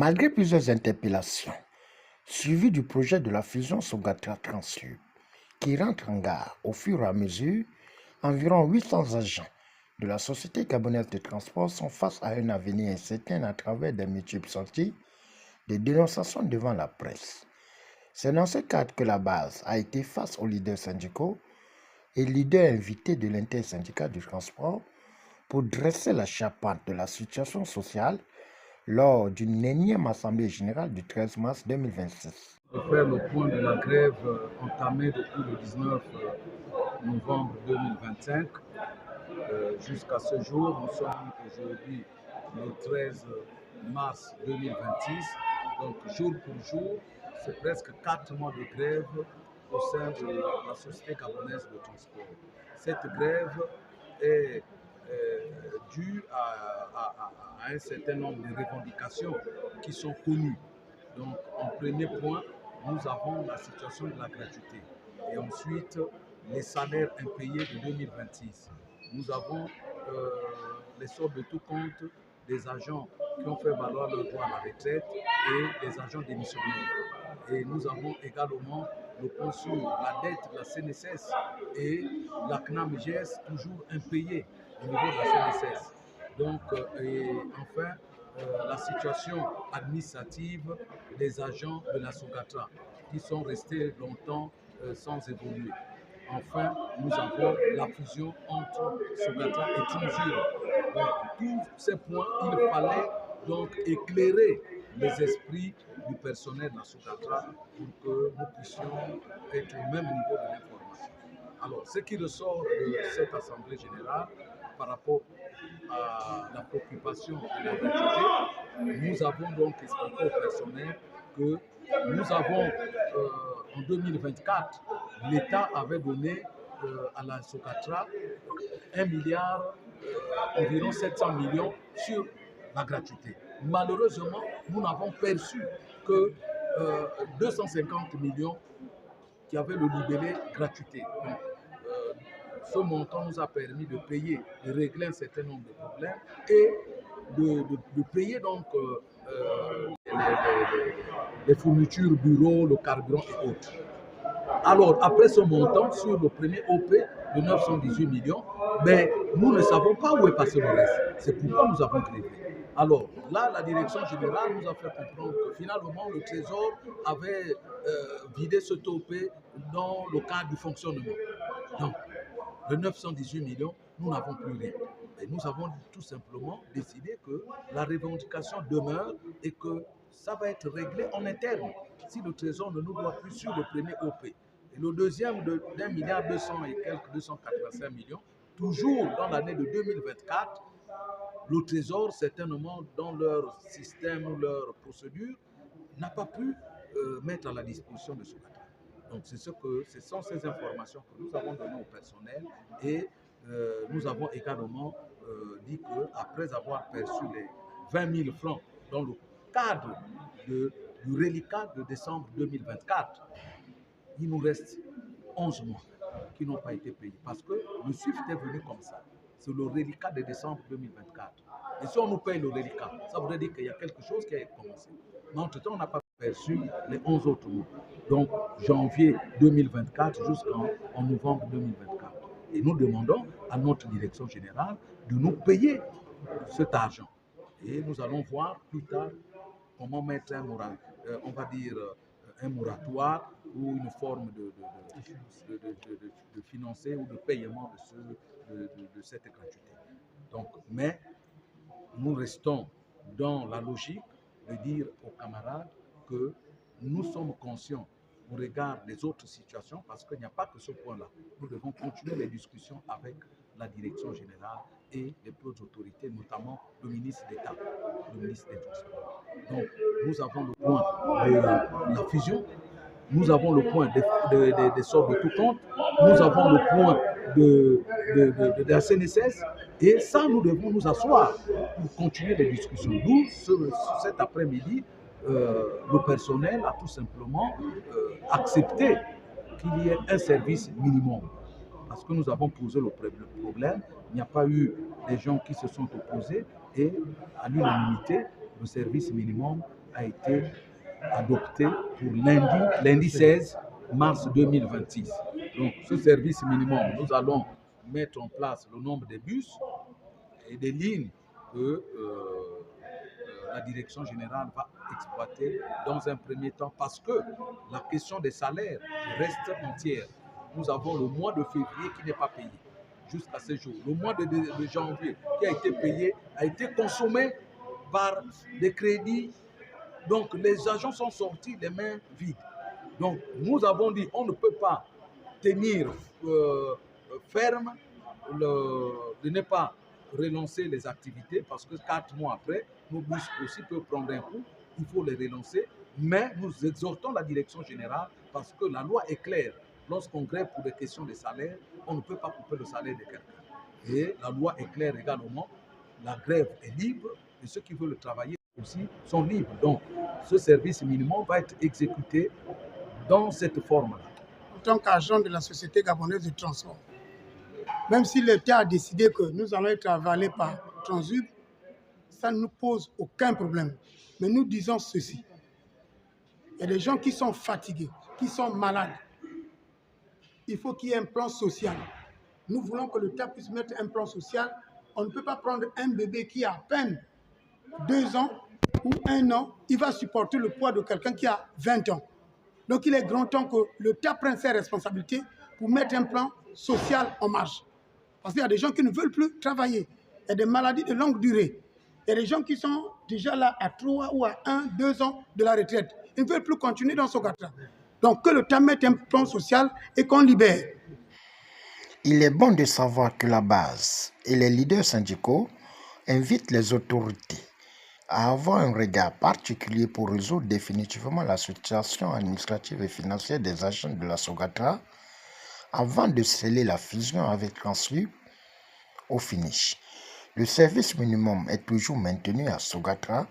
Malgré plusieurs interpellations, suivies du projet de la fusion Sogatra-Translube, qui rentre en gare au fur et à mesure, environ 800 agents de la Société gabonaise de transport sont face à un avenir incertain à travers des multiples sorties de dénonciations devant la presse. C'est dans ce cadre que la base a été face aux leaders syndicaux et leaders invités de l'intersyndicat du transport pour dresser la charpente de la situation sociale lors d'une énième assemblée générale du 13 mars 2026. De faire le point de la grève entamée depuis le 19 novembre 2025 jusqu'à ce jour. Nous sommes aujourd'hui le 13 mars 2026. Donc jour pour jour, c'est presque 4 mois de grève au sein de la Société gabonaise de transport. Cette grève est due à un certain nombre de revendications qui sont connues. Donc, en premier point, nous avons la situation de la gratuité. Et ensuite, les salaires impayés de 2026. Nous avons les soldes de tout compte des agents qui ont fait valoir leur droit à la retraite et des agents démissionnaires. Et nous avons également le point sur la dette de la CNSS et la CNAMGS toujours impayée au niveau de la CNSS. Donc, et enfin, la situation administrative des agents de la Sogatra qui sont restés longtemps sans évoluer. Enfin, nous avons la fusion entre Sogatra et Translube. Donc, tous ces points, il fallait donc éclairer les esprits du personnel de la Sogatra pour que nous puissions être au même niveau de l'information. Alors, ce qui ressort de cette Assemblée générale par rapport à la préoccupation de la gratuité, nous avons donc expliqué au personnel que nous avons en 2024, l'État avait donné à la Sogatra 1 milliard, environ 700 millions sur la gratuité. Malheureusement, nous n'avons perçu que 250 millions qui avaient le libellé gratuité. Donc, ce montant nous a permis de payer, de régler un certain nombre de problèmes et de payer donc les fournitures bureaux, le carburant et autres. Alors, après ce montant, sur le premier OP de 918 millions, mais nous ne savons pas où est passé le reste. C'est pourquoi nous avons grévé. Alors, là, la direction générale nous a fait comprendre que finalement, le Trésor avait vidé ce OP dans le cadre du fonctionnement. Donc, de 918 millions, nous n'avons plus rien. Et nous avons tout simplement décidé que la revendication demeure et que ça va être réglé en interne si le Trésor ne nous doit plus sur le premier OP. Et le deuxième d'1 milliard 200 et quelques 285 millions, toujours dans l'année de 2024, le Trésor, certainement dans leur système ou leur procédure, n'a pas pu mettre à la disposition de Sogatra. Donc ce sont ces informations que nous avons données au personnel et nous avons également dit qu'après avoir perçu les 20 000 francs dans le cadre du reliquat de décembre 2024, il nous reste 11 mois qui n'ont pas été payés parce que le SWIFT est venu comme ça. C'est le reliquat de décembre 2024. Et si on nous paye le reliquat, ça voudrait dire qu'il y a quelque chose qui a commencé. Mais entre-temps, on n'a pas perçu les 11 autres mois. Donc, janvier 2024 jusqu'en novembre 2024. Et nous demandons à notre direction générale de nous payer cet argent. Et nous allons voir plus tard comment mettre on va dire, un moratoire ou une forme de financer ou de paiement de cette gratuité. Donc, mais nous restons dans la logique de dire aux camarades que nous sommes conscients au regard des autres situations, parce qu'il n'y a pas que ce point-là. Nous devons continuer les discussions avec la direction générale et les plus autorités, notamment le ministre d'État, le ministre des Transports. Donc, nous avons le point de la fusion, nous avons le point des sortes de tout compte, nous avons le point de la CNSS, et ça, nous devons nous asseoir pour continuer les discussions. Nous, cet après-midi, le personnel a tout simplement accepté qu'il y ait un service minimum. Parce que nous avons posé le problème, il n'y a pas eu des gens qui se sont opposés et à l'unanimité, le service minimum a été adopté pour lundi 16 mars 2026. Donc, ce service minimum, nous allons mettre en place le nombre de bus et des lignes que la direction générale va exploiter dans un premier temps parce que la question des salaires reste entière. Nous avons le mois de février qui n'est pas payé jusqu'à ce jour. Le mois de janvier qui a été payé a été consommé par des crédits. Donc les agents sont sortis les mains vides. Donc nous avons dit on ne peut pas tenir ferme de ne pas relancer les activités parce que 4 mois après, nos bus aussi peuvent prendre un coup, il faut les relancer, mais nous exhortons la direction générale parce que la loi est claire. Lorsqu'on grève pour des questions de salaire, on ne peut pas couper le salaire de quelqu'un. Et la loi est claire également, la grève est libre et ceux qui veulent travailler aussi sont libres. Donc, ce service minimum va être exécuté dans cette forme-là. En tant qu'agent de la Société gabonaise de transport, même si l'État a décidé que nous allons être avalés par Transub, ça ne nous pose aucun problème. Mais nous disons ceci. Il y a des gens qui sont fatigués, qui sont malades. Il faut qu'il y ait un plan social. Nous voulons que l'État puisse mettre un plan social. On ne peut pas prendre un bébé qui a à peine 2 ans ou 1 an. Il va supporter le poids de quelqu'un qui a 20 ans. Donc il est grand temps que l'État prenne ses responsabilités pour mettre un plan social en marche. Parce qu'il y a des gens qui ne veulent plus travailler. Il y a des maladies de longue durée. Il y a des gens qui sont déjà là à 3 ou à 1, 2 ans de la retraite. Ils ne veulent plus continuer dans ce cadre-là. Donc que l'État mette un plan social et qu'on libère. Il est bon de savoir que la base et les leaders syndicaux invitent les autorités à avoir un regard particulier pour résoudre définitivement la situation administrative et financière des agents de la Sogatra avant de sceller la fusion avec Transloop au finish. Le service minimum est toujours maintenu à Sogatra.